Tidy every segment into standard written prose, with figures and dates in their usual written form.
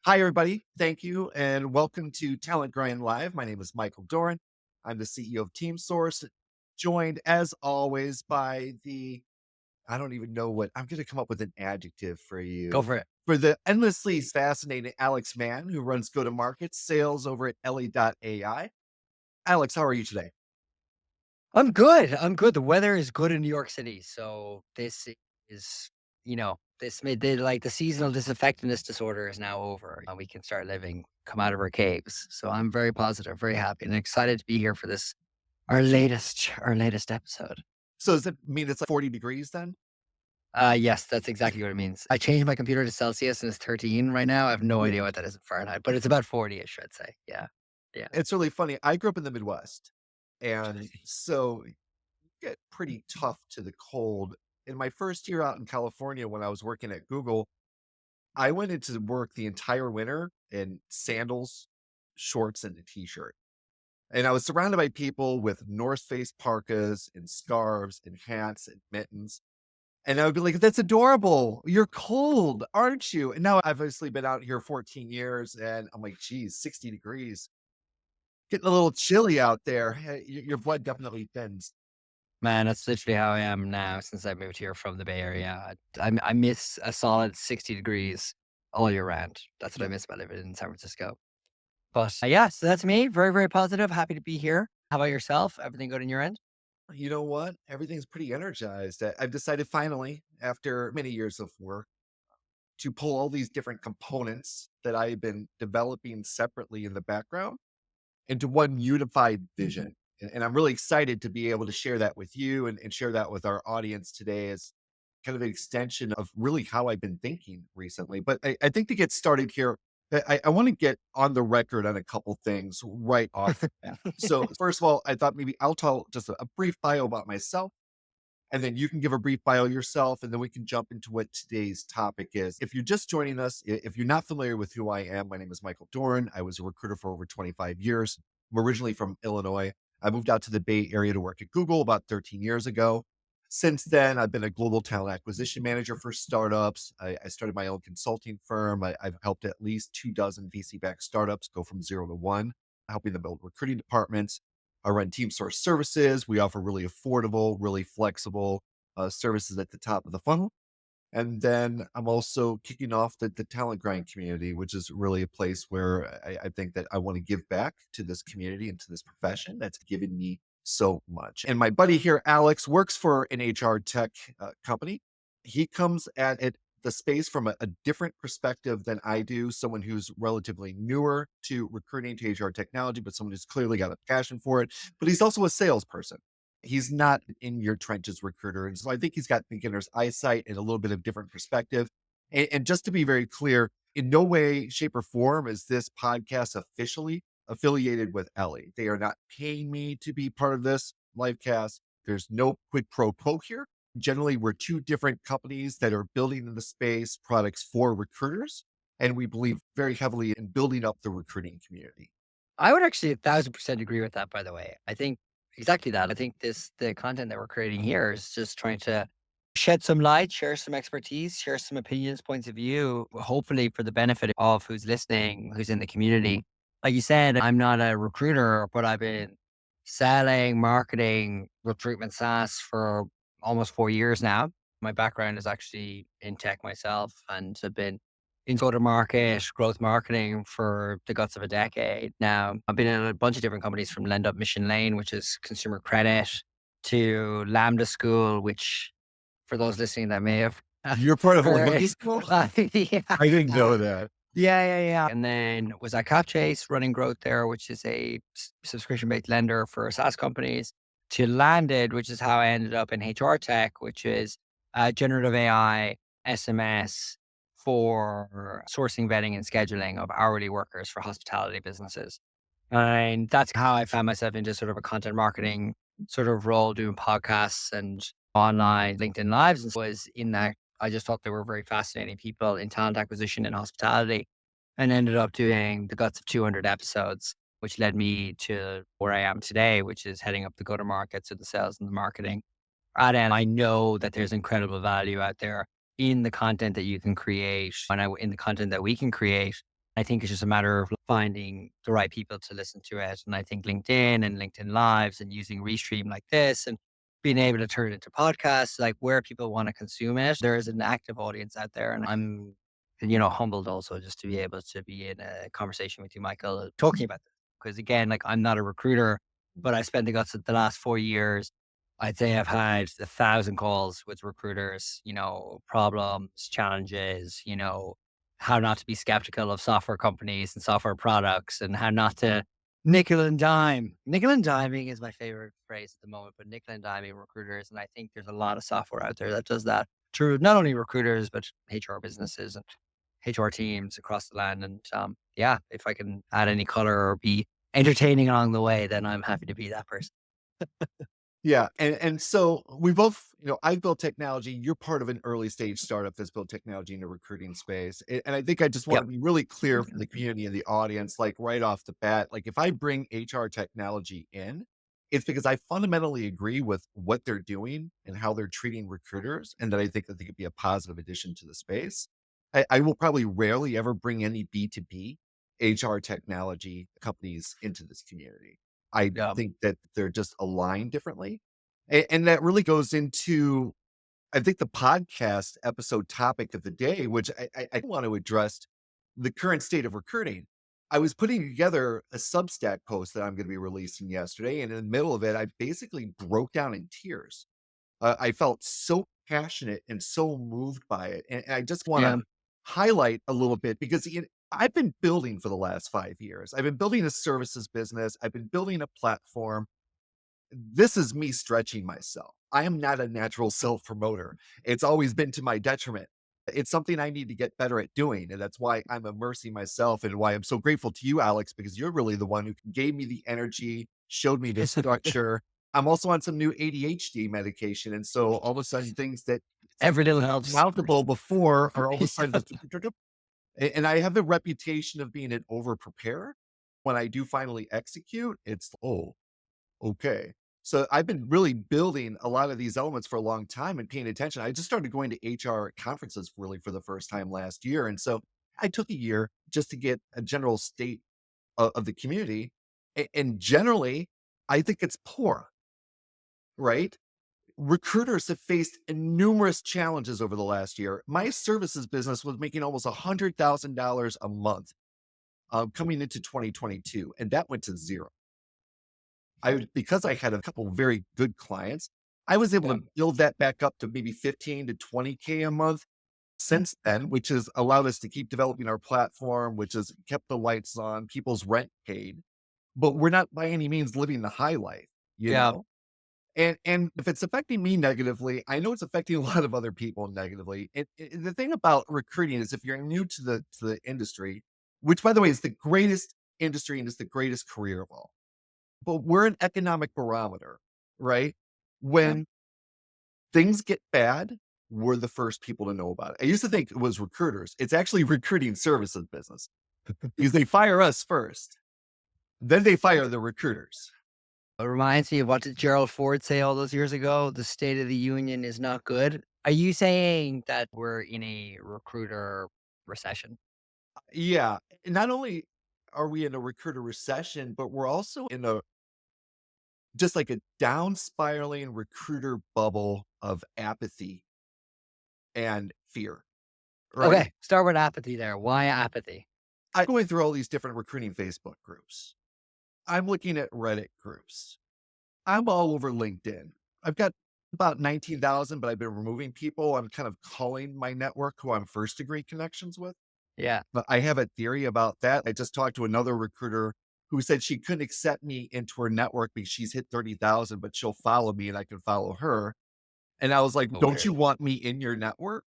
Hi, everybody. Thank you, and welcome to Talent Grind Live. My name is Michael Doran. I'm the CEO of Team Source, joined as always by I don't even know what I'm going to come up with an adjective for Go you for it. for the endlessly fascinating Alex Mann, who runs go to market sales over at Elly.ai. Alex, how are you today? I'm good. I'm good. The weather is good in New York City. So this is, this made the seasonal disaffectiveness disorder is now over and we can start living, come out of our caves. So I'm very positive, very happy and excited to be here for this, our latest episode. So does it mean it's like 40 degrees then? Yes, that's exactly what it means. I changed my computer to Celsius and it's 13 right now. I have no Yeah. idea what that is in Fahrenheit, but it's about 40-ish, I'd say. Yeah. Yeah. It's really funny. I grew up in the Midwest, and so get pretty tough to the cold. In my first year out in California, when I was working at Google, I went into work the entire winter in sandals, shorts, and a t-shirt. And I was surrounded by people with North Face parkas and scarves and hats and mittens. And I would be like, that's adorable. You're cold, aren't you? And now I've obviously been out here 14 years and I'm like, geez, 60 degrees. Getting a little chilly out there. Hey, your blood definitely thins. Man, that's literally how I am now since I moved here from the Bay Area. I miss a solid 60 degrees all year round. That's what I miss about living in San Francisco. But yeah, so that's me. Very, very positive. Happy to be here. How about yourself? Everything good on your end? You know what? Everything's pretty energized. I've decided finally, after many years of work, to pull all these different components that I've been developing separately in the background into one unified vision. And I'm really excited to be able to share that with you and share that with our audience today as kind of an extension of really how I've been thinking recently. But I think to get started here, I want to get on the record on a couple things right off the bat. So, first of all, I thought maybe I'll tell just a brief bio about myself, and then you can give a brief bio yourself, and then we can jump into what today's topic is. If you're just joining us, if you're not familiar with who I am, my name is Michael Doran. I was a recruiter for over 25 years. I'm originally from Illinois. I moved out to the Bay Area to work at Google about 13 years ago. Since then, I've been a global talent acquisition manager for startups. I started my own consulting firm. I've helped at least 2 dozen VC-backed startups go from 0 to 1, helping them build recruiting departments. I run team source services. We offer really affordable, really flexible services at the top of the funnel. And then I'm also kicking off the talent grind community, which is really a place where I think that I want to give back to this community and to this profession that's given me so much. And my buddy here, Alex, works for an HR tech company. He comes at it the space from a different perspective than I do, someone who's relatively newer to recruiting to HR technology, but someone who's clearly got a passion for it. But he's also a salesperson. He's not in your trenches recruiter. And so I think he's got beginner's eyesight and a little bit of different perspective. And just to be very clear, in no way, shape, or form is this podcast officially affiliated with Ellie. They are not paying me to be part of this live cast. There's no quid pro quo here. Generally, we're two different companies that are building in the space products for recruiters. And we believe very heavily in building up the recruiting community. I would actually 1,000% agree with that, by the way. I think exactly that. I think the content that we're creating here is just trying to shed some light, share some expertise, share some opinions, points of view, hopefully for the benefit of who's listening, who's in the community. Like you said, I'm not a recruiter, but I've been selling, marketing, recruitment SaaS for almost 4 years now. My background is actually in tech myself and have been in go-to-market, growth marketing for the guts of a decade now. I've been in a bunch of different companies from Lend Up Mission Lane, which is consumer credit, to Lambda School, which for those listening that may have You're part of a heard. lady school? Yeah. I didn't know that. Yeah. And then was at CapChase running growth there, which is a subscription-based lender for SaaS companies, to Landed, which is how I ended up in HR tech, which is generative AI, SMS for sourcing, vetting, and scheduling of hourly workers for hospitality businesses. And that's how I found myself into sort of a content marketing sort of role, doing podcasts and online LinkedIn lives. And was in that, I just thought they were very fascinating people in talent acquisition and hospitality, and ended up doing the guts of 200 episodes, which led me to where I am today, which is heading up the go to market, so the sales and the marketing. And I know that there's incredible value out there in the content that you can create and in the content that we can create. I think it's just a matter of finding the right people to listen to it. And I think LinkedIn and LinkedIn Lives and using Restream like this and being able to turn it into podcasts, like where people want to consume it. There is an active audience out there. And I'm, humbled also just to be able to be in a conversation with you, Michael, talking about this. Because again, like I'm not a recruiter, but I spent the last 4 years. I'd say I've had 1,000 calls with recruiters, problems, challenges, how not to be skeptical of software companies and software products and how not to nickel and dime. Nickel and diming is my favorite phrase at the moment, but nickel and diming recruiters. And I think there's a lot of software out there that does that through not only recruiters, but HR businesses and HR teams across the land. And yeah, if I can add any color or be entertaining along the way, then I'm happy to be that person. Yeah, and so we both, I've built technology. You're part of an early stage startup that's built technology in the recruiting space, and I think I just want Yep. to be really clear for the community and the audience, like right off the bat, like if I bring HR technology in, it's because I fundamentally agree with what they're doing and how they're treating recruiters, and that I think that they could be a positive addition to the space. I will probably rarely ever bring any B2B HR technology companies into this community. I Yeah. think that they're just aligned differently. And that really goes into, I think, the podcast episode topic of the day, which I want to address the current state of recruiting. I was putting together a Substack post that I'm going to be releasing yesterday. And in the middle of it, I basically broke down in tears. I felt so passionate and so moved by it. And I just want to Yeah. highlight a little bit because I've been building for the last 5 years. I've been building a services business. I've been building a platform. This is me stretching myself. I am not a natural self promoter. It's always been to my detriment. It's something I need to get better at doing. And that's why I'm immersing myself and why I'm so grateful to you, Alex, because you're really the one who gave me the energy, showed me the structure. I'm also on some new ADHD medication. And so all of a sudden, things that Every little helps. mouthable before are all of a sudden just, and I have the reputation of being an over preparer. When I do finally execute, it's, oh, okay. So I've been really building a lot of these elements for a long time and paying attention. I just started going to HR conferences really for the first time last year. And so I took a year just to get a general state of the community. And generally, I think it's poor, right? Recruiters have faced numerous challenges over the last year. My services business was making almost $100,000 a month coming into 2022, and that went to zero. Because I had a couple very good clients, I was able Yeah. to build that back up to maybe 15 to 20K a month since then, which has allowed us to keep developing our platform, which has kept the lights on, people's rent paid. But we're not by any means living the high life, you Yeah. know? And if it's affecting me negatively, I know it's affecting a lot of other people negatively. The thing about recruiting is if you're new to the industry, which by the way is the greatest industry and is the greatest career of all, but we're an economic barometer, right? Yeah. When things get bad, we're the first people to know about it. I used to think it was recruiters. It's actually recruiting services business because they fire us first, then they fire the recruiters. It reminds me of what did Gerald Ford say all those years ago? The state of the union is not good. Are you saying that we're in a recruiter recession? Yeah. Not only are we in a recruiter recession, but we're also in a just like a down spiraling recruiter bubble of apathy and fear, right? Okay, start with apathy there. Why apathy? I'm going through all these different recruiting Facebook groups. I'm looking at Reddit groups. I'm all over LinkedIn. I've got about 19,000, but I've been removing people. I'm kind of calling my network who I'm first degree connections with. Yeah. But I have a theory about that. I just talked to another recruiter who said she couldn't accept me into her network because she's hit 30,000, but she'll follow me and I can follow her. And I was like, Oh, don't you weird. want me in your network?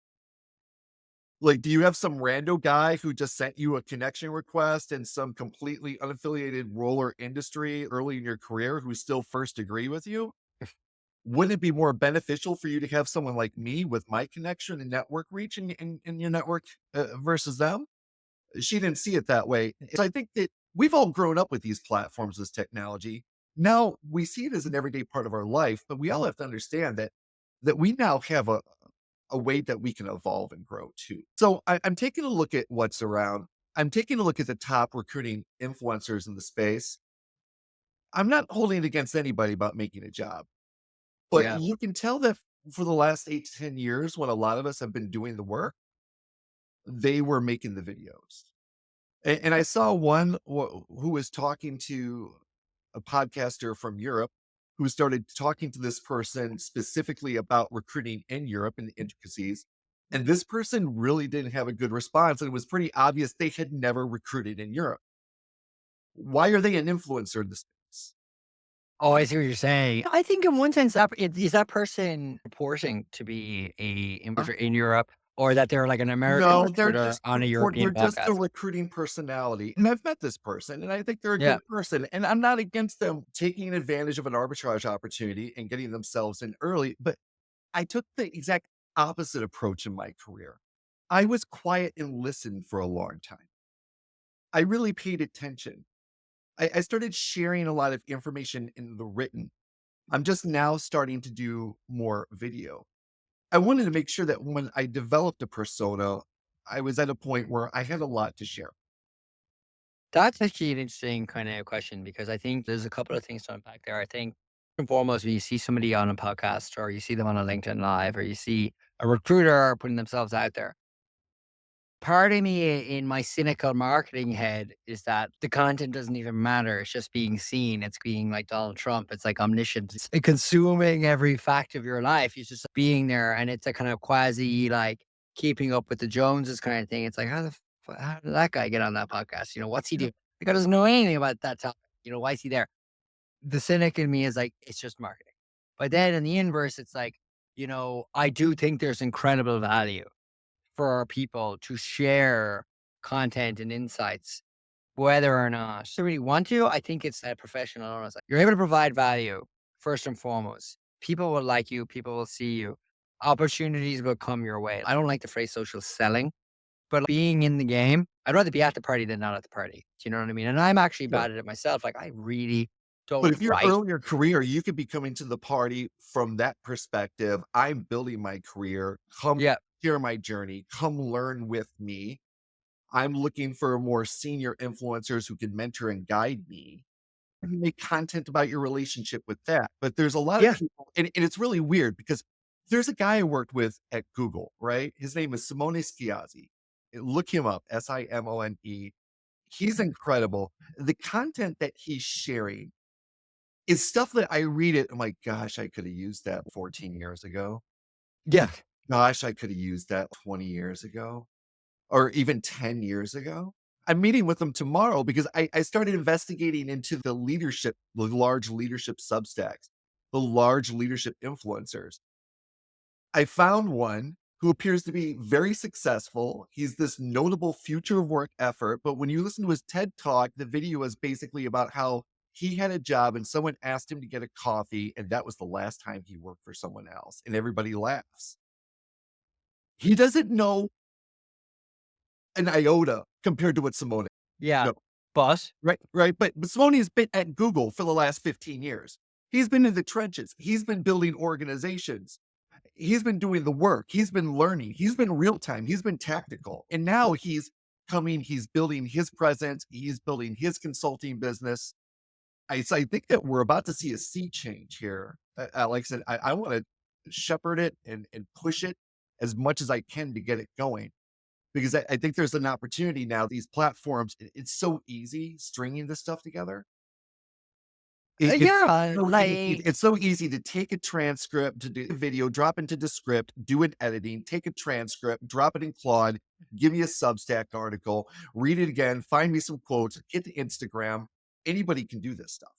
Like, do you have some rando guy who just sent you a connection request in some completely unaffiliated role or industry early in your career who's still first degree with you? Wouldn't it be more beneficial for you to have someone like me with my connection and network reach in your network versus them? She didn't see it that way. So I think that we've all grown up with these platforms, this technology. Now we see it as an everyday part of our life, but we all have to understand that we now have a way that we can evolve and grow too. So I'm taking a look at what's around. I'm taking a look at the top recruiting influencers in the space. I'm not holding it against anybody about making a job, but Yeah. you can tell that for the last 8 to 10 years, when a lot of us have been doing the work, they were making the videos. And I saw one who was talking to a podcaster from Europe who started talking to this person specifically about recruiting in Europe and the intricacies. And this person really didn't have a good response. And it was pretty obvious they had never recruited in Europe. Why are they an influencer in the space? Oh, I see what you're saying. I think in one sense that is that person reporting to be a Huh? importer in Europe or that they're like an American No, they're recruiter just on a they're European just a podcast. recruiting personality. And I've met this person and I think they're a Yeah. good person. And I'm not against them taking advantage of an arbitrage opportunity and getting themselves in early, but I took the exact opposite approach in my career. I was quiet and listened for a long time. I really paid attention. I started sharing a lot of information in the written. I'm just now starting to do more video. I wanted to make sure that when I developed a persona, I was at a point where I had a lot to share. That's actually an interesting kind of question because I think there's a couple of things to unpack there. I think first and foremost, when you see somebody on a podcast or you see them on a LinkedIn Live or you see a recruiter putting themselves out there, part of me in my cynical marketing head is that the content doesn't even matter. It's just being seen. It's being like Donald Trump. It's like omniscient. It's like consuming every fact of your life. It's just being there. And it's a kind of quasi like keeping up with the Joneses kind of thing. It's like, how did that guy get on that podcast? What's he Yeah, doing? The guy doesn't know anything about that topic. Why is he there? The cynic in me is like, it's just marketing. But then in the inverse, it's like, I do think there's incredible value for our people to share content and insights, whether or not they really want to. I think it's that professional onus. Like, you're able to provide value first and foremost. People will like you. People will see you. Opportunities will come your way. I don't like the phrase social selling, but being in the game, I'd rather be at the party than not at the party. Do you know what I mean? And I'm actually sure. bad at it myself. Like I really But don't if you're write. early in your career, you could be coming to the party from that perspective. I'm building my career. Come Yeah. hear my journey. Come learn with me. I'm looking for more senior influencers who can mentor and guide me and make content about your relationship with that. But there's a lot of Yeah. people, and it's really weird because there's a guy I worked with at Google, right? His name is Simone Schiazzi. Look him up, Simone. He's incredible. The content that he's sharing is stuff that I read it. I'm like, gosh, I could have used that 14 years ago. Yeah. Gosh, I could have used that 20 years ago or even 10 years ago. I'm meeting with them tomorrow because I started investigating into the large leadership substacks, the large leadership influencers. I found one who appears to be very successful. He's this notable future of work effort. But when you listen to his TED talk, the video is basically about how he had a job and someone asked him to get a coffee. And that was the last time he worked for someone else. And everybody laughs. He doesn't know an iota compared to what Simone Yeah. knows. But Right, right, but Simone has been at Google for the last 15 years. He's been in the trenches. He's been building organizations. He's been doing the work. He's been learning. He's been real time. He's been tactical. And now he's building his presence. He's building his consulting business. I think that we're about to see a sea change here. Like I said, I want to shepherd it and push it as much as I can to get it going because I think there's an opportunity now. These platforms, it's so easy stringing this stuff together. It's yeah, so easy. like It's so easy to take a transcript, to do a video, drop into the script, do an editing, take a transcript, drop it in Claude, give me a Substack article, read it again, find me some quotes, get to Instagram. Anybody can do this stuff.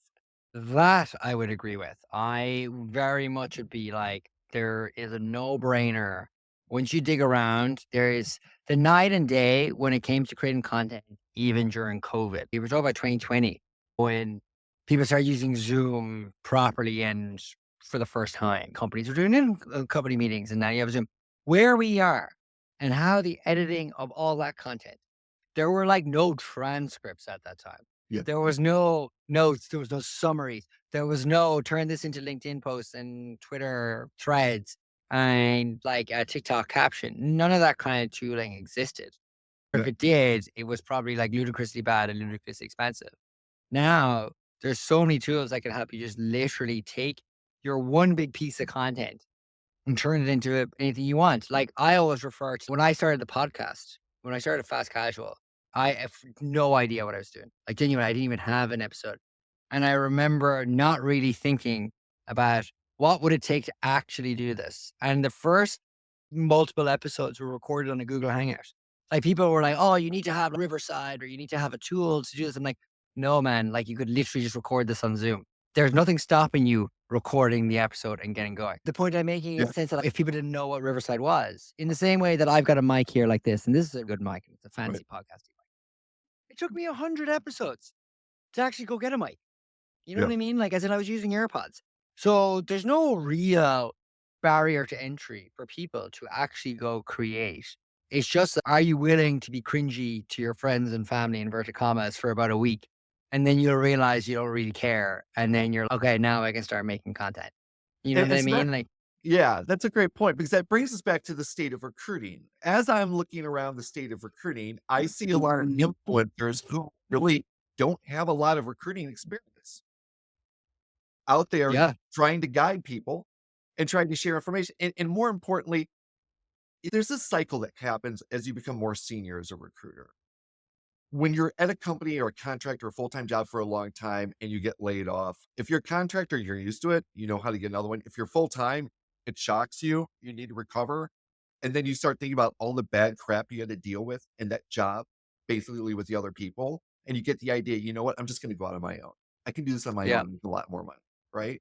that I would agree with. I very much would be like, there is a no-brainer. Once you dig around, there is the night and day when it came to creating content, even during COVID. We were talking about 2020 when people started using Zoom properly and for the first time. Companies were doing it in company meetings, and now you have Zoom. Where we are and how the editing of all that content, there were, like, no transcripts at that time. Yeah. There was no notes, there was no summaries, there was no turn this into LinkedIn posts and Twitter threads and, like, a TikTok caption. None of that kind of tooling existed. If Yeah. it did, it was probably like ludicrously bad and ludicrously expensive. Now, there's so many tools that can help you just literally take your one big piece of content and turn it into anything you want. Like I always refer to when I started the podcast, when I started Fast Casual, I have no idea what I was doing. Like genuinely, I didn't even have an episode. And I remember not really thinking about what would it take to actually do this. And the first multiple episodes were recorded on a Google Hangout. Like people were like, "Oh, you need to have Riverside or you need to have a tool to do this." I'm like, "No, man, like you could literally just record this on Zoom. There's nothing stopping you recording the episode and getting going." The point I'm making is Yeah. the sense that if people didn't know what Riverside was, in the same way that I've got a mic here like this, and this is a good mic and it's a Right. fancy podcasting mic. It took me 100 episodes to actually go get a mic. You know Yeah. what I mean? Like, as in I was using AirPods. So there's no real barrier to entry for people to actually go create. It's just, are you willing to be cringy to your friends and family, inverted commas, for about a week? And then you'll realize you don't really care. And then you're okay, now I can start making content. You know And, what and I so that mean? Like, Yeah, that's a great point because that brings us back to the state of recruiting. As I'm looking around the state of recruiting, I see a lot of influencers who really don't have a lot of recruiting experience out there yeah, trying to guide people and trying to share information. And more importantly, there's this cycle that happens as you become more senior as a recruiter. When you're at a company or a contract or a full-time job for a long time and you get laid off, if you're a contractor, you're used to it, you know how to get another one. If you're full-time, it shocks you, you need to recover, and then you start thinking about all the bad crap you had to deal with in that job, basically with the other people, and you get the idea, "You know what? I'm just gonna go out on my own. I can do this on my yeah, own and make a lot more money," right?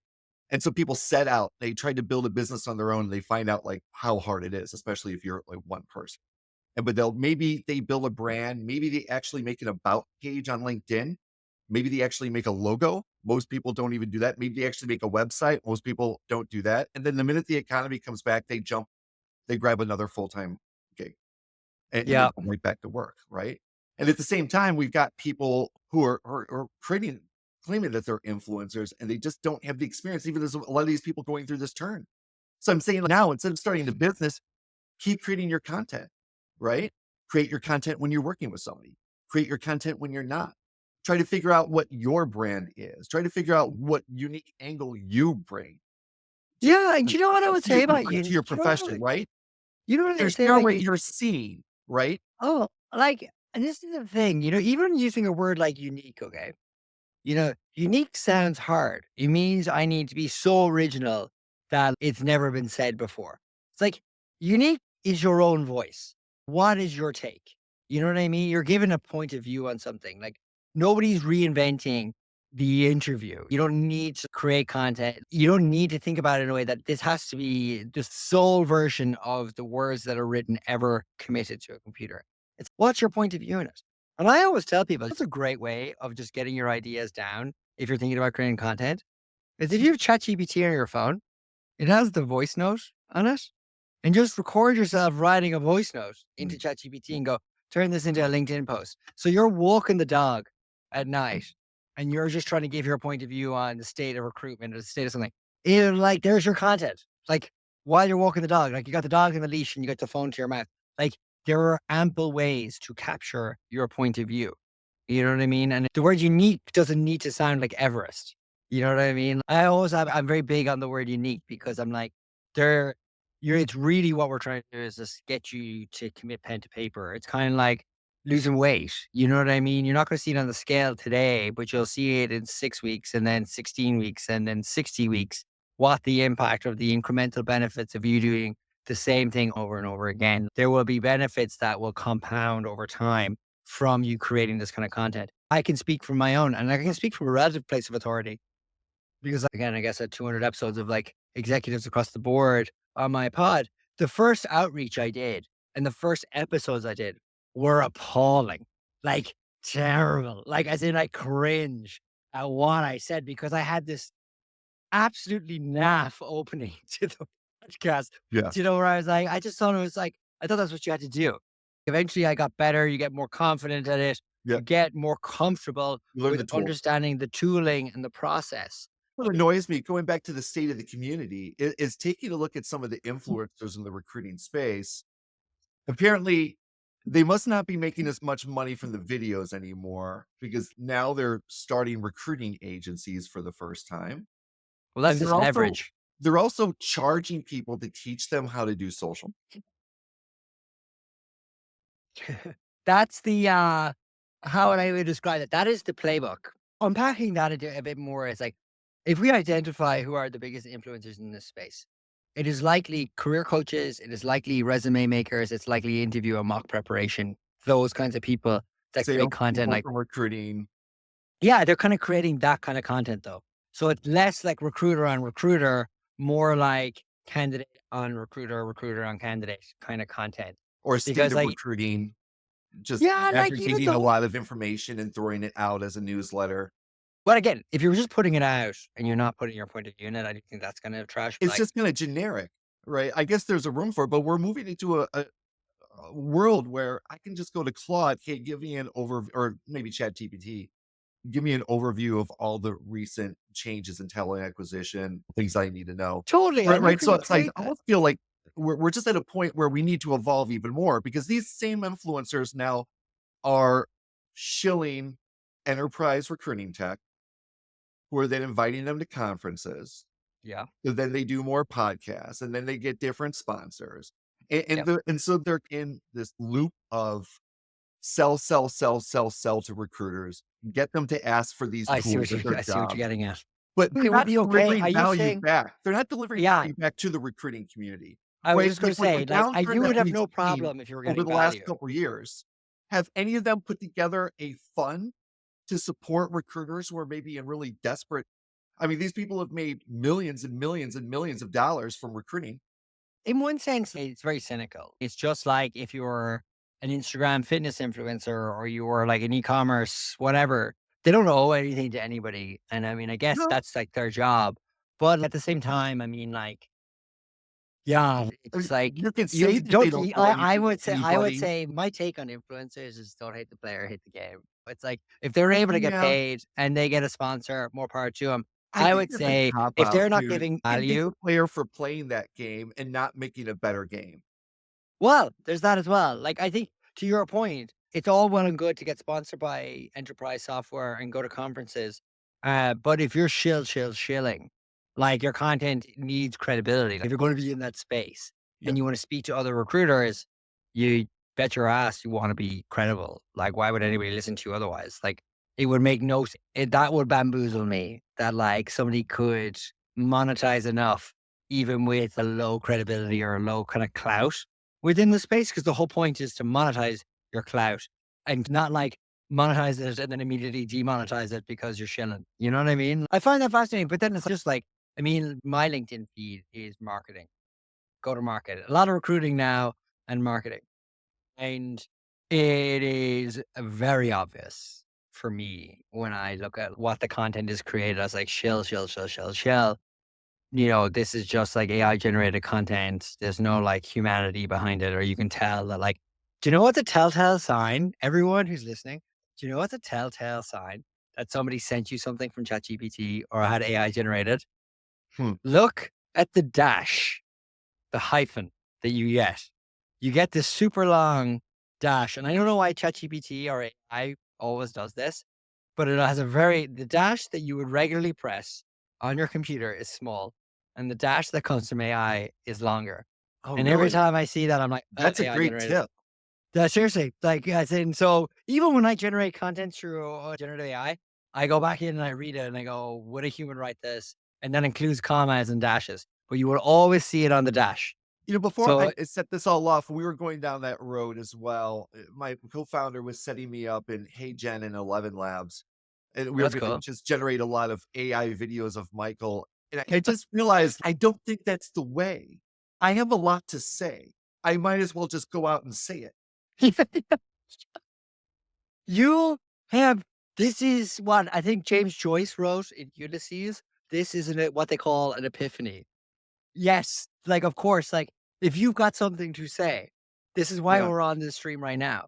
And so people set out, they try to build a business on their own, and they find out, like, how hard it is, especially if you're, like, one person. And but maybe they build a brand, maybe they actually make an about page on LinkedIn, maybe they actually make a logo. Most people don't even do that. Maybe they actually make a website. Most people don't do that. And then the minute the economy comes back, they grab another full-time gig and they yeah. go right back to work, right? And at the same time, we've got people who are creating claiming that they're influencers and they just don't have the experience. Even there's a lot of these people going through this turn. So I'm saying now, instead of starting the business, keep creating your content, right? Create your content when you're working with somebody. Create your content when you're not. Try to figure out what your brand is. Try to figure out what unique angle you bring Yeah. And to you know what I would say about to you? your You know what I profession, would, right? you know what I would There's say no about way you? you're seen, right? Oh, like, and this is the thing, even using a word like unique, okay? Unique sounds hard. It means I need to be so original that it's never been said before. It's like unique is your own voice. What is your take? You know what I mean? You're given a point of view on something. Like nobody's reinventing the interview. You don't need to create content. You don't need to think about it in a way that this has to be the sole version of the words that are written ever committed to a computer. It's what's your point of view in it? And I always tell people it's a great way of just getting your ideas down if you're thinking about creating content. Is if you have ChatGPT on your phone, it has the voice note on it, and just record yourself writing a voice note into Mm, ChatGPT and go, turn this into a LinkedIn post. So you're walking the dog at night and you're just trying to give your point of view on the state of recruitment or the state of something. Like, there's your content. Like, while you're walking the dog, like you got the dog in the leash and you got the phone to your mouth. Like, there are ample ways to capture your point of view. You know what I mean? And the word unique doesn't need to sound like Everest. You know what I mean? I'm very big on the word unique because I'm like, there, it's really what we're trying to do is just get you to commit pen to paper. It's kind of like losing weight. You know what I mean? You're not going to see it on the scale today, but you'll see it in 6 weeks and then 16 weeks and then 60 weeks. What the impact of the incremental benefits of you doing the same thing over and over again. There will be benefits that will compound over time from you creating this kind of content. I can speak from my own and I can speak from a relative place of authority because again, I guess I had 200 episodes of like executives across the board on my pod. The first outreach I did and the first episodes I did were appalling, like terrible. Like, as in, I cringe at what I said because I had this absolutely naff opening to the podcast, yeah, where I was like, I just thought it was like, I thought that's what you had to do. Eventually, I got better. You get more confident at it. yeah. You get more comfortable You learn with the tools. understanding the tooling and the process. What annoys me, going back to the state of the community, is taking a look at some of the influencers in the recruiting space. Apparently, They must not be making as much money from the videos anymore because now they're starting recruiting agencies for the first time, Well, that's and just leverage. they're also charging people to teach them how to do social. That's the, how would I would describe it? That is the playbook. Unpacking that a bit more is like, if we identify who are the biggest influencers in this space, it is likely career coaches, it is likely resume makers, it's likely interview and mock preparation, those kinds of people that create Sales content people like from recruiting. yeah, they're kinda creating that kinda content though. So it's less like recruiter on recruiter, more like candidate on recruiter, recruiter on candidate kinda content. Or Because state of like recruiting, just yeah, like even aggregating a though lot of information and throwing it out as a newsletter. but again, if you're just putting it out and you're not putting your point of view in it, I do think that's kind of trash. It's Like, just kinda generic, right? I guess there's a room for it, but we're moving into a world where I can just go to Claude, "Hey, give me an over," or maybe ChatGPT, "Give me an overview of all the recent changes in talent acquisition, things I need to know." totally, Right, and you right, can so it's like, recreate I that. almost feel like we're just at a point where we need to evolve even more because these same influencers now are shilling enterprise recruiting tech, who are then inviting them to conferences, Yeah. so then they do more podcasts, and then they get different sponsors, Yep. and so they're in this loop of sell, sell, sell, sell, sell to recruiters, get them to ask for these tools at their I see what you're job, getting at. but they're Okay, would not be okay. delivering Are you value saying back. They're not delivering yeah, value back to the recruiting community, I was right? just gonna Like, with the say, like, downturn you that would have we've no seen problem if you were over getting the last value. couple years, have any of them put together a fund to support recruiters who are maybe in really desperate. I mean, these people have made millions and millions and millions of dollars from recruiting. In one sense, it's very cynical. It's just like if you're an Instagram fitness influencer or you're like an e-commerce, whatever, they don't owe anything to anybody. And I mean, I guess No, that's like their job. But at the same time, I mean, like, yeah, I it's mean, like you can say you that they don't. don't owe anything to I would anybody. say my take on influencers is don't hate the player, hate the game. It's like if they're able to get Yeah, paid and they get a sponsor, more power to them. I I think would that's a say cop if out, they're not dude. giving You can hate value, the player for playing that game and not making a better game. well, there's that as well. Like, I think to your point, it's all well and good to get sponsored by enterprise software and go to conferences. But if you're shilling, like your content needs credibility. Like, if you're going to be in that space Yeah, and you want to speak to other recruiters, you bet your ass you want to be credible. Like, why would anybody listen to you otherwise? Like, it would make no that would bamboozle me that like somebody could monetize enough even with a low credibility or a low kind of clout within the space, because the whole point is to monetize your clout and not like monetize it and then immediately demonetize it because you're shilling. You know what I mean? I find that fascinating, but then it's just like, I mean, my LinkedIn feed is marketing, go to market, a lot of recruiting now and marketing. And it is very obvious for me when I look at what the content is created as like shill. You know, this is just like AI generated content. There's no like humanity behind it, or you can tell that like, do you know what's a telltale sign? Everyone who's listening, do you know what's a telltale sign that somebody sent you something from ChatGPT or had AI generated? hmm, Look at the dash, the hyphen that you get. You get this super long dash. And I don't know why ChatGPT or AI always does this, but it has a very the dash that you would regularly press on your computer is small, and the dash that comes from AI is longer. oh, And every really? time I see that, I'm like, "Oh, That's a AI great generated." tip. Yeah, seriously, like, as in so even when I generate content through, generative AI, I go back in and I read it and I go, "Would a human write this?" And that includes commas and dashes, but you will always see it on the dash. You know, before So I set this all off, we were going down that road as well. My co-founder was setting me up in HeyGen and 11 Labs, and we well, were that's gonna cool. just generate a lot of AI videos of Michael, and I just realized I don't think that's the way. I have a lot to say. I might as well just go out and say it. You have this is what I think James Joyce wrote in Ulysses. This is what they call an epiphany. Yes, like, of course, like, if you've got something to say, this is why Yeah, we're on this stream right now,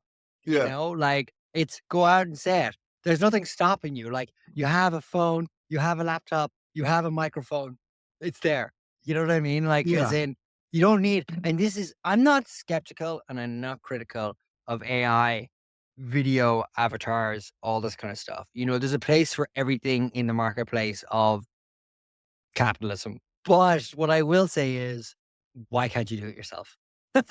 you yeah, know? Like, it's go out and say it. There's nothing stopping you, like, you have a phone, you have a laptop, you have a microphone, it's there. You know what I mean? Like, as yeah. in, you don't need and this is I'm not skeptical and I'm not critical of AI, video avatars, all this kind of stuff. There's a place for everything in the marketplace of capitalism. But what I will say is, why can't you do it yourself? Do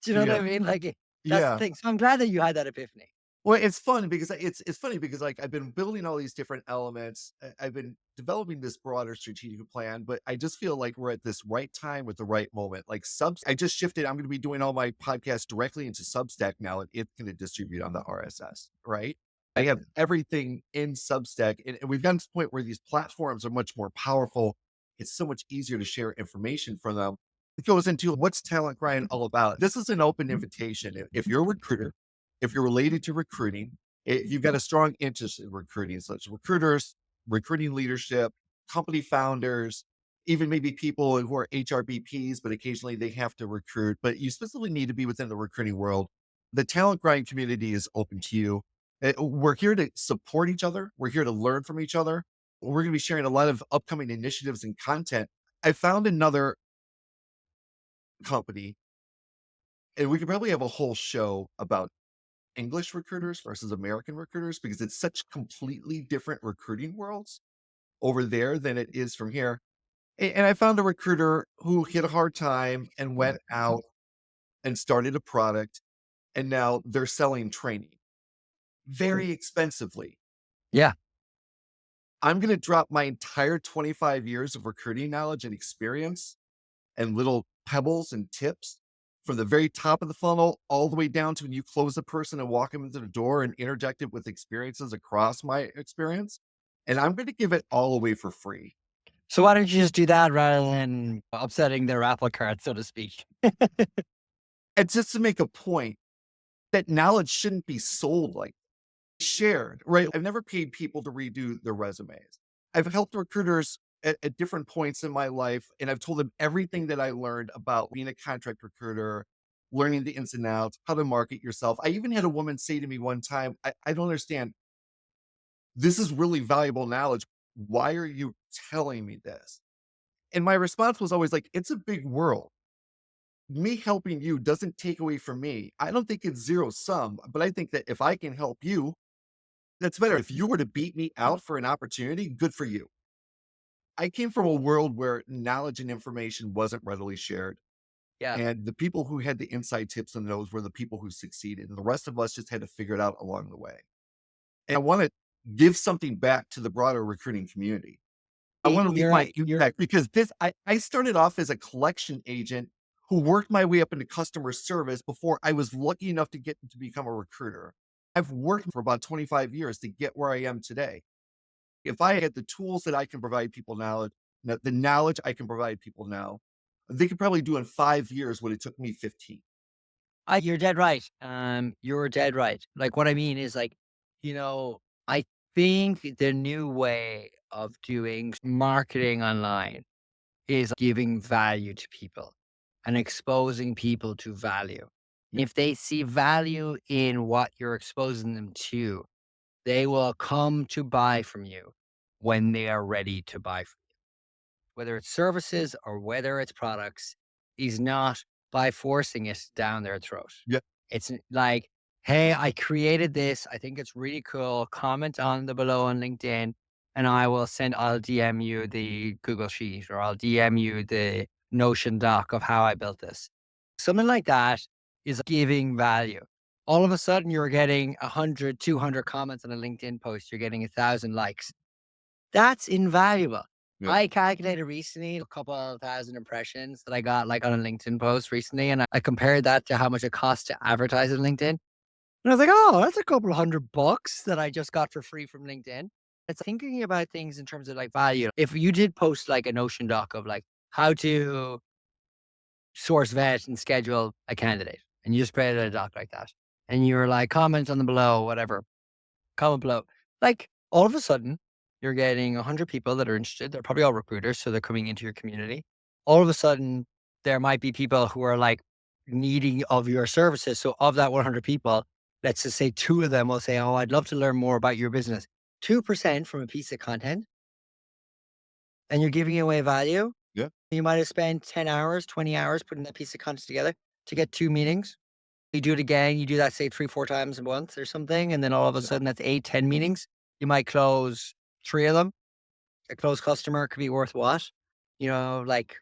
you know what Yeah. I mean? Like, that's the Yeah. thing. So I'm glad that you had that epiphany. Well, it's fun because it's funny because, like, I've been building all these different elements. I've been developing this broader strategic plan, but I just feel like we're at this right time with the right moment. Like subs I just shifted. I'm gonna be doing all my podcasts directly into Substack now, and it's gonna distribute on the RSS, right? I Right. have everything in Substack, and we've gotten to the point where these platforms are much more powerful. It's so much easier to share information from them. It goes into what's talent grind all about. This is an open invitation. If you're a recruiter, if you're related to recruiting, if you've got a strong interest in recruiting, such as recruiters, recruiting leadership, company founders, even maybe people who are HRBPs, but occasionally they have to recruit, but you specifically need to be within the recruiting world. The talent grind community is open to you. We're here to support each other. We're here to learn from each other. We're going to be sharing a lot of upcoming initiatives and content. I found another company, and we could probably have a whole show about English recruiters versus American recruiters because it's such completely different recruiting worlds over there than it is from here. And I found a recruiter who hit a hard time and went out and started a product, and now they're selling training very expensively. Yeah. I'm going to drop my entire 25 years of recruiting knowledge and experience and little pebbles and tips from the very top of the funnel all the way down to when you close a person and walk them into the door and interject it with experiences across my experience. And I'm going to give it all away for free. So why don't you just do that rather than upsetting their apple cart, so to speak? And just to make a point that knowledge shouldn't be sold like shared, right? I've never paid people to redo their resumes. I've helped recruiters at different points in my life, and I've told them everything that I learned about being a contract recruiter, learning the ins and outs, how to market yourself. I even had a woman say to me one time, I don't understand. This is really valuable knowledge. Why are you telling me this? And my response was always like, it's a big world. Me helping you doesn't take away from me. I don't think it's zero sum, but I think that if I can help you, that's better. If you were to beat me out for an opportunity, good for you. I came from a world where knowledge and information wasn't readily shared. Yeah. And the people who had the inside tips and those were the people who succeeded. And the rest of us just had to figure it out along the way. And I want to give something back to the broader recruiting community. I want to leave You're my right. impact because I started off as a collection agent who worked my way up into customer service before I was lucky enough to get to become a recruiter. I've worked for about 25 years to get where I am today. If I had the tools that I can provide people now, the knowledge I can provide people now, they could probably do in 5 years what it took me 15. You're dead right. You're dead right. Like, what I mean is, like, I think the new way of doing marketing online is giving value to people and exposing people to value. If they see value in what you're exposing them to, they will come to buy from you when they are ready to buy from you. Whether it's services or whether it's products, is not by forcing it down their throat. Yeah, It's like, hey, I created this. I think it's really cool. Comment on the below on LinkedIn, and I'll DM you the Google Sheet, or I'll DM you the Notion doc of how I built this. Something like that is giving value. All of a sudden, you're getting 100, 200 comments on a LinkedIn post. You're getting 1,000 likes. That's invaluable. yeah, I calculated recently a couple of thousand impressions that I got like on a LinkedIn post recently, and I compared that to how much it costs to advertise on LinkedIn. And I was like, oh, that's a couple of $100 that I just got for free from LinkedIn. It's thinking about things in terms of like value. If you did post like a Notion doc of like how to source, vet, and schedule a candidate, and you just created a doc like that, and you were like, comment on the below, whatever, comment below. Like, all of a sudden, you're getting 100 people that are interested. They're probably all recruiters, so they're coming into your community. All of a sudden, there might be people who are like needing of your services. So, of that 100 people, let's just say two of them will say, oh, I'd love to learn more about your business. 2% from a piece of content, and you're giving away value. yeah. You might have spent 10 hours, 20 hours putting that piece of content together to get two meetings. You do it again, you do that, say, 3, 4 times a month or something, and then all of a Yeah. sudden that's 8, 10 meetings. You might close 3 of them. A closed customer could be worth what? Like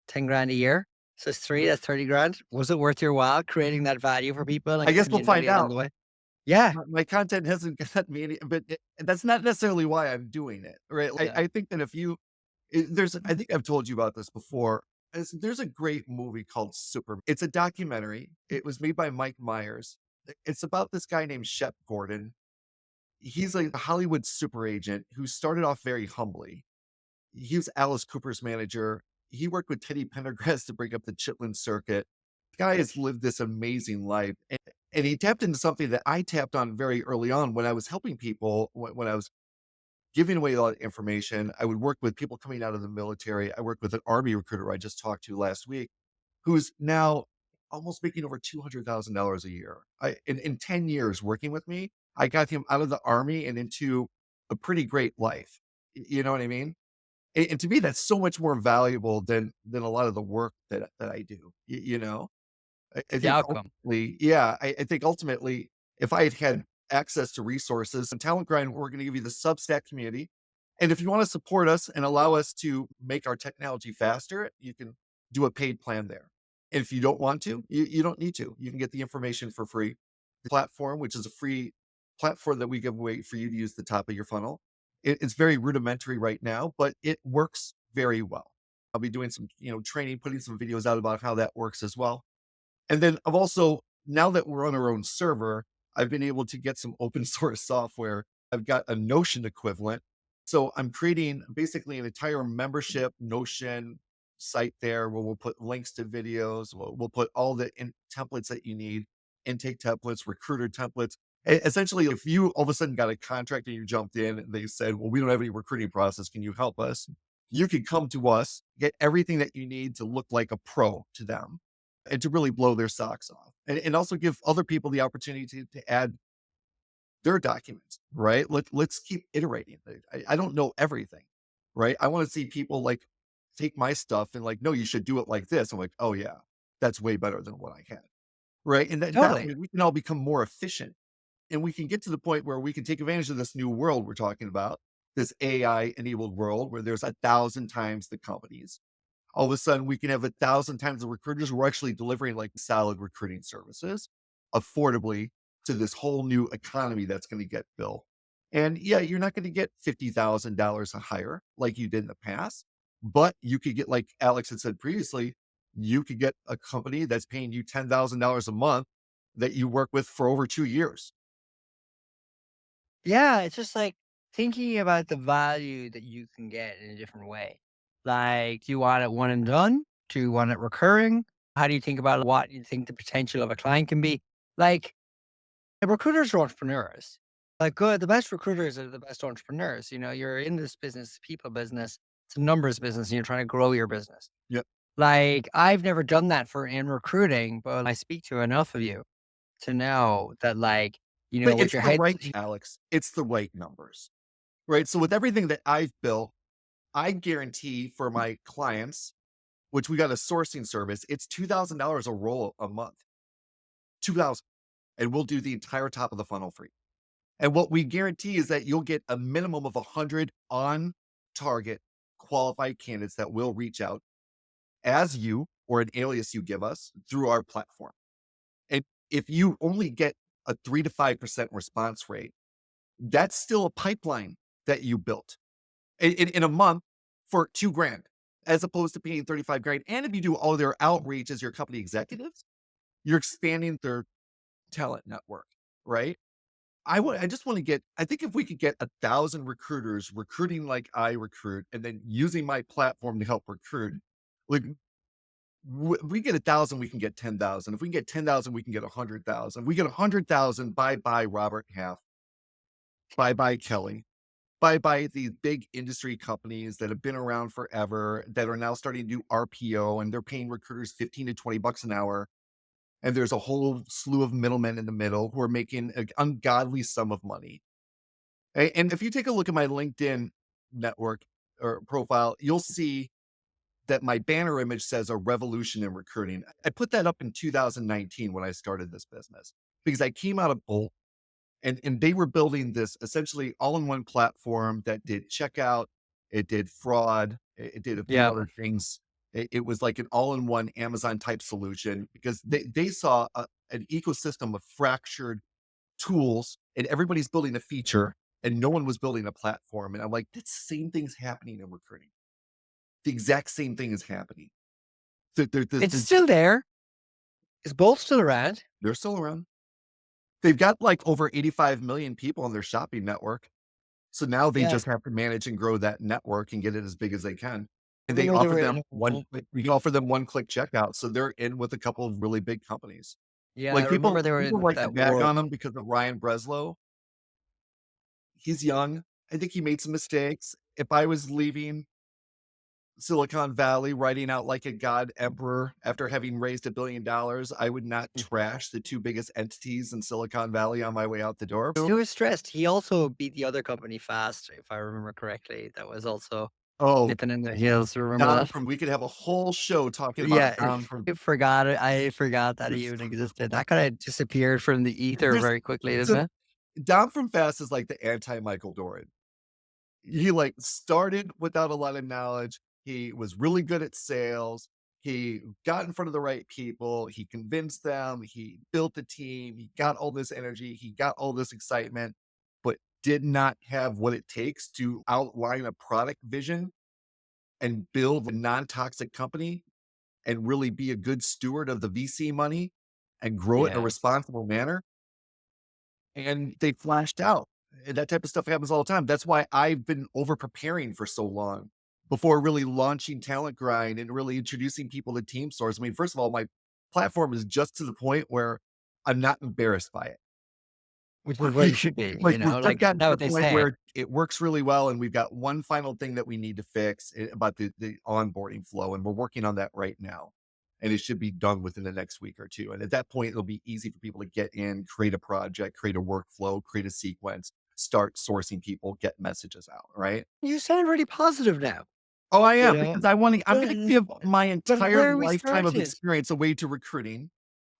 10 grand a year. So it's 3, that's 30 grand. Was it worth your while creating that value for people I and guess we'll community find along the out. way? Yeah, My content hasn't gotten me any, but that's not necessarily why I'm doing it, right? yeah. I think that if you there's I think I've told you about this before. There's a great movie called Super. It's a documentary. It was made by Mike Myers. It's about this guy named Shep Gordon. He's like a Hollywood super agent who started off very humbly. He was Alice Cooper's manager. He worked with Teddy Pendergrass to break up the Chitlin circuit. The guy has lived this amazing life, and he tapped into something that I tapped on very early on when I was helping people, when I was giving away a lot of information. I would work with people coming out of the military. I worked with an Army recruiter I just talked to last week, who's now almost making over $200,000 a year. In 10 years working with me, I got him out of the Army and into a pretty great life. You know what I mean? And to me, that's so much more valuable than a lot of the work that I do. You know? I The think outcome. ultimately, yeah, I think ultimately, if I had had access to resources and Talent Grind, we're going to give you the Substack community. And if you want to support us and allow us to make our technology faster, you can do a paid plan there. And if you don't want to, you don't need to. You can get the information for free. The platform, which is a free platform that we give away for you to use the top of your funnel. It's very rudimentary right now, but it works very well. I'll be doing some, training, putting some videos out about how that works as well. And then I've also, now that we're on our own server, I've been able to get some open source software. I've got a Notion equivalent. So I'm creating basically an entire membership Notion site there where we'll put links to videos. We'll put all the templates that you need, intake templates, recruiter templates. Essentially, if you all of a sudden got a contract and you jumped in and they said, well, we don't have any recruiting process. Can you help us? You can come to us, get everything that you need to look like a pro to them and to really blow their socks off and also give other people the opportunity to add their documents, right? Let's keep iterating. I don't know everything, right? I want to see people like take my stuff and like, no, you should do it like this. I'm like, oh yeah, that's way better than what I had. Right. And that Totally. way we can all become more efficient and we can get to the point where we can take advantage of this new world we're talking about, this AI enabled world where there's 1,000 times the companies, all of a sudden we can have 1,000 times the recruiters. We're actually delivering like solid recruiting services affordably to this whole new economy that's going to get built. And yeah, you're not going to get $50,000 a hire like you did in the past, but you could get, like Alex had said previously, you could get a company that's paying you $10,000 a month that you work with for over 2 years. Yeah, it's just like thinking about the value that you can get in a different way. Like, do you want it one and done? Do you want it recurring? How do you think about what you think the potential of a client can be? Like, the recruiters are entrepreneurs. Like, good, the best recruiters are the best entrepreneurs. You're in this business, people business, it's a numbers business, and you're trying to grow your business. Yep. Like, I've never done that for in recruiting, but I speak to enough of you to know that, like, But with it's your the head, right, Alex. It's the right numbers, right? So with everything that I've built, I guarantee for my clients, which we got a sourcing service, it's $2,000 a roll a month, 2,000, and we'll do the entire top of the funnel for you. And what we guarantee is that you'll get a minimum of 100 on target qualified candidates that will reach out as you or an alias you give us through our platform. And if you only get a 3 to 5% response rate, that's still a pipeline that you built in a month for 2 grand as opposed to paying 35 grand. And if you do all their outreach as your company executives, you're expanding their talent network, right? I just want to get, I think if we could get 1,000 recruiters recruiting like I recruit and then using my platform to help recruit, like we get 1,000, we can get 10,000. If we can get 10,000, we can get 100,000. We get 100,000. Bye bye, Robert Half. Bye bye, Kelly. Bye bye, these big industry companies that have been around forever that are now starting to do RPO and they're paying recruiters 15 to 20 bucks an hour. And there's a whole slew of middlemen in the middle who are making an ungodly sum of money. And if you take a look at my LinkedIn network or profile, you'll see that my banner image says a revolution in recruiting. I put that up in 2019 when I started this business because I came out of Bolt and they were building this essentially all-in-one platform that did checkout, it did fraud, it did a few Yeah. other things. It was like an all-in-one Amazon type solution because they saw an ecosystem of fractured tools and everybody's building a feature and no one was building a platform. And I'm like, the same thing's happening in recruiting. The exact same thing is happening. So It's still there. Is Bolt still around? they're still around. They've got like over 85 million people on their shopping network. So now they Yeah. just have to manage and grow that network and get it as big as they can. I And they remember they offer were them in one we can offer them one-click checkout. So they're in with a couple of really big companies. yeah, I Like remember people they were people in like to that bag war. on them because of Ryan Breslow. He's young. I think he made some mistakes. If I was leaving Silicon Valley writing out like a god emperor after having raised $1 billion, I would not trash the 2 biggest entities in Silicon Valley on my way out the door. He was stressed. He also beat the other company fast, if I remember correctly. That was also Oh, nipping in the heels. Remember Don that? from we could have a whole show talking about Yeah, Don from I forgot that he even existed. That kinda disappeared from the ether there's very quickly, didn't so it? Don from Fast is like the anti-Michael Doran. He, like, started without a lot of knowledge. He was really good at sales. He got in front of the right people. He convinced them. He built a team. He got all this energy. He got all this excitement, but did not have what it takes to outline a product vision and build a non-toxic company and really be a good steward of the VC money and grow it in a Yeah. responsible manner. And they flashed out. And that type of stuff happens all the time. That's why I've been over preparing for so long before really launching Talent Grind and really introducing people to Team Source. I mean, first of all, my platform is just to the point where I'm not embarrassed by it. Which is where you should be, Like, we've just like, gotten that to what the they point say. where it works really well, and we've got one final thing that we need to fix about the onboarding flow, and we're working on that right now. And it should be done within the next week or 2. And at that point, it'll be easy for people to get in, create a project, create a workflow, create a sequence, start sourcing people, get messages out, right? You sound really positive now, Oh, I you am, know? because I'm gonna But give my but entire where we lifetime of started. experience away to recruiting.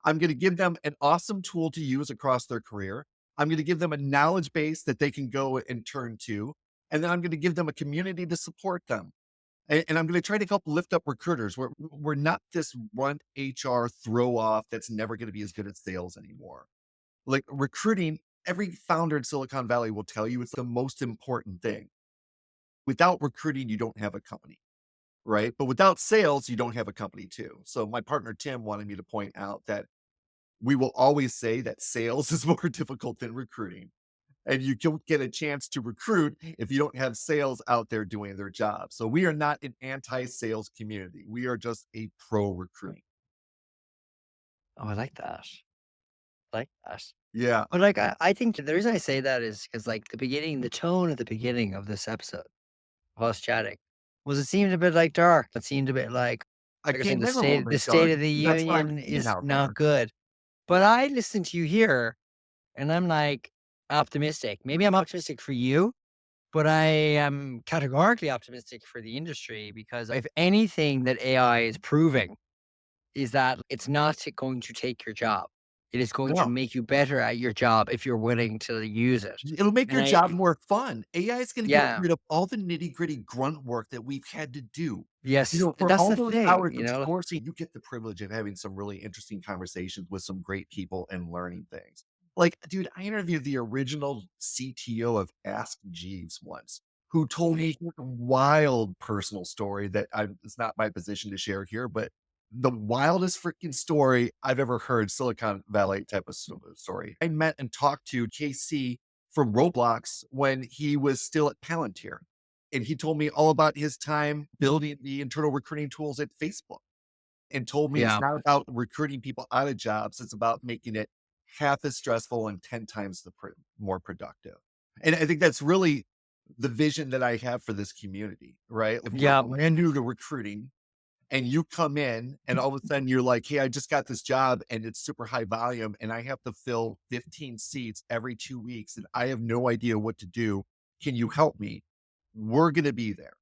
I'm gonna give them an awesome tool to use across their career. I'm gonna give them a knowledge base that they can go and turn to, and then I'm gonna give them a community to support them. And I'm gonna try to help lift up recruiters. We're not this runt HR throw off that's never gonna be as good at sales anymore. Like recruiting, every founder in Silicon Valley will tell you it's the most important thing. Without recruiting, you don't have a company. Right? But without sales, you don't have a company too. So my partner Tim wanted me to point out that we will always say that sales is more difficult than recruiting. And you don't get a chance to recruit if you don't have sales out there doing their job. So we are not an anti-sales community. We are just a pro recruiting. Oh, I like that. I like that. Yeah. But, like, I think the reason I say that is because, like, the tone at the beginning of this episode of us chatting it seemed a bit, like, dark. It seemed a bit I like you're saying came in a little the bit state dark. of the That's what I'm union seeing is out not there. good. But I listen to you here, and I'm, like, optimistic. Maybe I'm optimistic for you, but I am categorically optimistic for the industry because if anything that AI is proving is that it's not going to take your job. It is going to No. make you better at your job if you're willing to use it. It'll make And your I job more fun. AI is gonna get yeah, rid of all the nitty-gritty grunt work that we've had to do. You yes, know, for that's all the those thing, hours you of know? sourcing, you get the privilege of having some really interesting conversations with some great people and learning things. Like, dude, I interviewed the original CTO of Ask Jeeves once, who told me his wild personal story that it's not my position to share here, but the wildest freaking story I've ever heard, Silicon Valley type of story. I met and talked to KC from Roblox when he was still at Palantir. And he told me all about his time building the internal recruiting tools at Facebook and told me it's Yeah. not about recruiting people out of jobs. It's about making it half as stressful and 10 times more productive. And I think that's really the vision that I have for this community, right? If we're Yeah. brand new to recruiting, and you come in and all of a sudden you're like, "Hey, I just got this job and it's super high volume and I have to fill 15 seats every 2 weeks and I have no idea what to do. Can you help me?" We're gonna be there.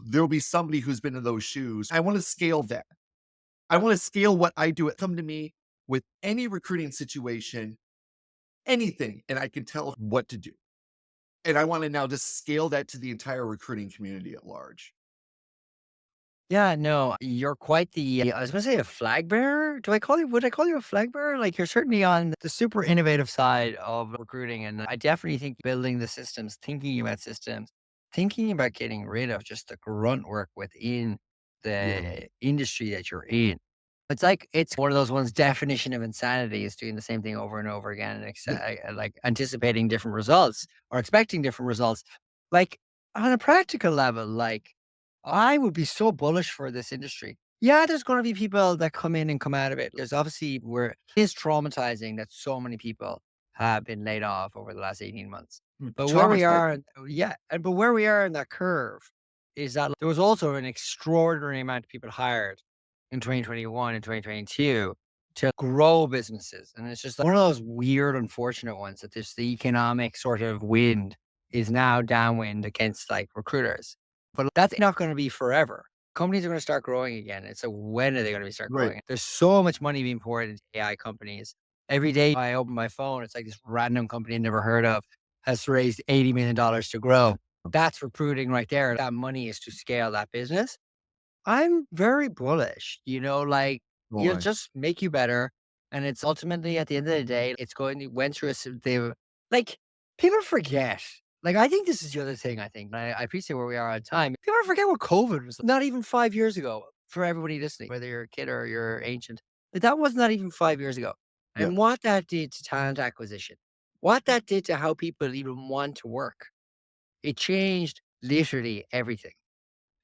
there'll be somebody who's been in those shoes. I want to scale that. I want to scale what I do. Come to me with any recruiting situation, anything, and I can tell what to do. And I want to now just scale that to the entire recruiting community at large. Yeah, no, you're quite the I was gonna say a flag bearer? Do I call you would I call you a flag bearer? Like, you're certainly on the super innovative side of recruiting, and I definitely think building the systems, thinking about getting rid of just the grunt work within Yeah. the industry that you're in. It's one of those ones definition of insanity is doing the same thing over and over again and Yeah. like, anticipating different results or expecting different results. Like, on a practical level, like, I would be so bullish for this industry. Yeah, there's gonna be people that come in and come out of it. There's obviously where it is traumatizing that so many people have been laid off over the last 18 months. But where we are Traumatizing. yeah, and but where we are in that curve is that there was also an extraordinary amount of people hired in 2021 and 2022 to grow businesses, and it's just like one of those weird, unfortunate ones that this the economic sort of wind is now downwind against, like, recruiters. But that's not gonna be forever. Companies are gonna start growing again. It's like, when are they gonna start Right. growing? There's so much money being poured into AI companies. Every day I open my phone, it's like this random company I never heard of has raised $80 million to grow. That's recruiting right there. That money is to scale that business. I'm very bullish, like, it'll Boy. just make you better, and it's ultimately, at the end of the day, it's going to went through a s they like, people forget. Like, I think this is the other thing I think, and I appreciate where we are on time. People forget what COVID was not even 5 years ago for everybody listening, whether you're a kid or you're ancient. Like, that was not even 5 years ago, Yeah. and what that did to talent acquisition, what that did to how people even want to work, it changed literally everything.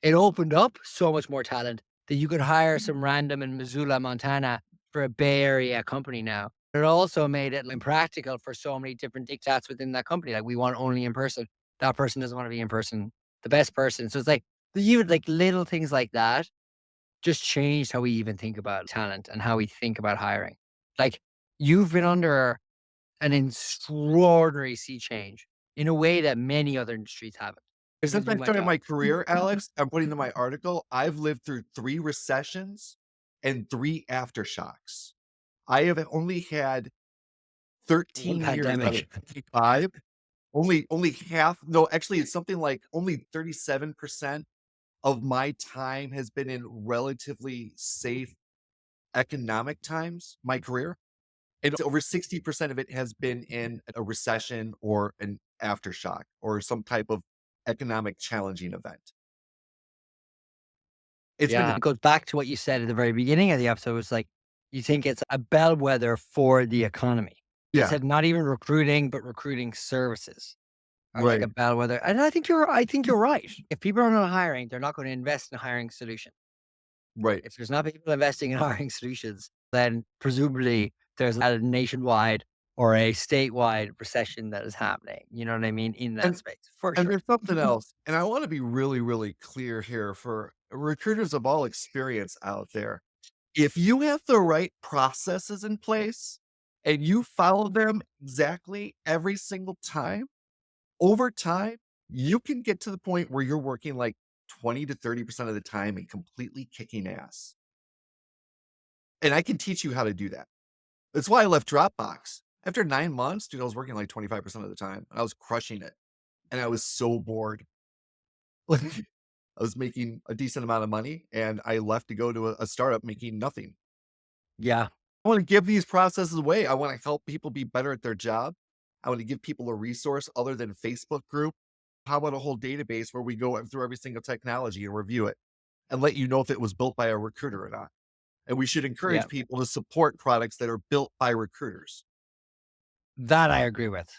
It opened up so much more talent that you could hire some random in Missoula, Montana for a Bay Area company now. It also made it impractical for so many different diktats within that company. Like, we want only in person. That person doesn't want to be in person. The best person. So it's like you like little things like that just changed how we even think about talent and how we think about hiring. Like, you've been under an extraordinary sea change in a way that many other industries haven't. Since Do I my started job. my career, Alex, I'm putting in my article, I've lived through 3 recessions and 3 aftershocks. I have only had One 13 years out of pandemic. 25. Only half, no, actually, it's something like only 37% of my time has been in relatively safe economic times, my career, and over 60% of it has been in a recession or an aftershock or some type of economic challenging event. It's been Yeah, it goes back to what you said at the very beginning of the episode. It's like, you think it's a bellwether for the economy. You yeah, said not even recruiting, but recruiting services are like a right, bellwether. And I think you're right. If people are not hiring, they're not going to invest in hiring solution. right. If there's not people investing in hiring solutions, then presumably there's a nationwide or a statewide recession that is happening. You know what I mean? In that And space, for and sure. there's something else, and I wanna be really, really clear here for recruiters of all experience out there. If you have the right processes in place and you follow them exactly every single time, over time, you can get to the point where you're working like 20 to 30% of the time and completely kicking ass. And I can teach you how to do that. That's why I left Dropbox. After 9 months, dude, I was working like 25% of the time. I was crushing it, and I was so bored. Like, I was making a decent amount of money, and I left to go to a startup making nothing. Yeah. I wanna give these processes away. I wanna help people be better at their job. I wanna give people a resource other than Facebook group. How about a whole database where we go through every single technology and review it and let you know if it was built by a recruiter or not? And we should encourage Yeah. people to support products that are built by recruiters. That I agree with.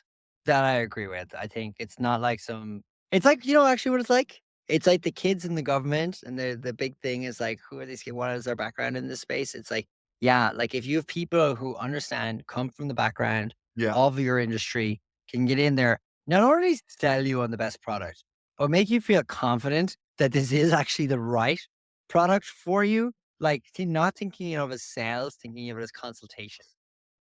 That I agree with. I think it's not like some it's like, actually what it's like? It's like the kids in the government and the big thing is like, who are these kids? What is their background in this space? It's like, yeah, like if you have people who understand, come from the background Yeah. of your industry, can get in there, not only sell you on the best product, but make you feel confident that this is actually the right product for you. Like, not thinking of as sales, thinking of it as consultation.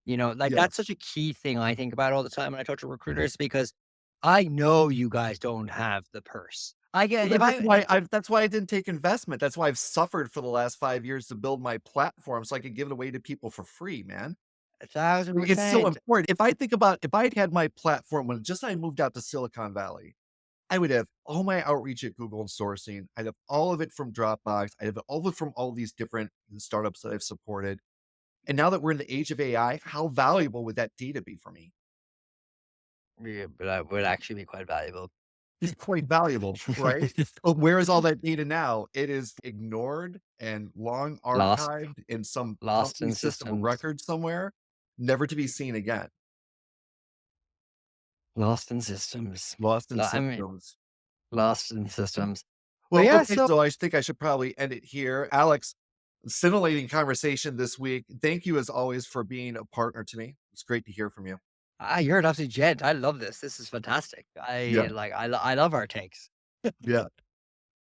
Like, that's such Yes. a key thing I think about all the time when I talk to recruiters because I know you guys don't have the purse. I get But if I that's why I didn't take investment. That's why I've suffered for the last 5 years to build my platform so I could give it away to people for free, man. It's so 1,000%. important. If I think about if I'd had my platform when just I moved out to Silicon Valley, I would have all my outreach at Google and sourcing. I'd have all of it from Dropbox. I'd have all of it from all these different startups that I've supported. And now that we're in the age of AI, how valuable would that data be for me? Yeah, but that would actually be quite valuable. It's quite valuable, right? But where is all that data now? It is ignored and long Lost archived in some lost company in system of systems. record somewhere, never to be seen again. Lost in systems. Lost in Lo I mean, systems. lost in systems. But Well, yeah, okay, so so I think I should probably end it here. Alex, scintillating conversation this week. Thank you as always for being a partner to me. It's great to hear from you. you're an absolute gent. I love this. This is fantastic. Yeah, I love our takes. yeah.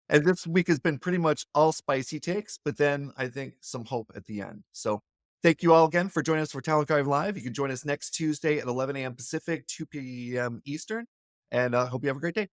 And this week has been pretty much all spicy takes, but then I think some hope at the end. So thank you all again for joining us for Talent Drive Live. You can join us next Tuesday at 11 a.m. Pacific, 2 p.m. Eastern. And hope you have a great day.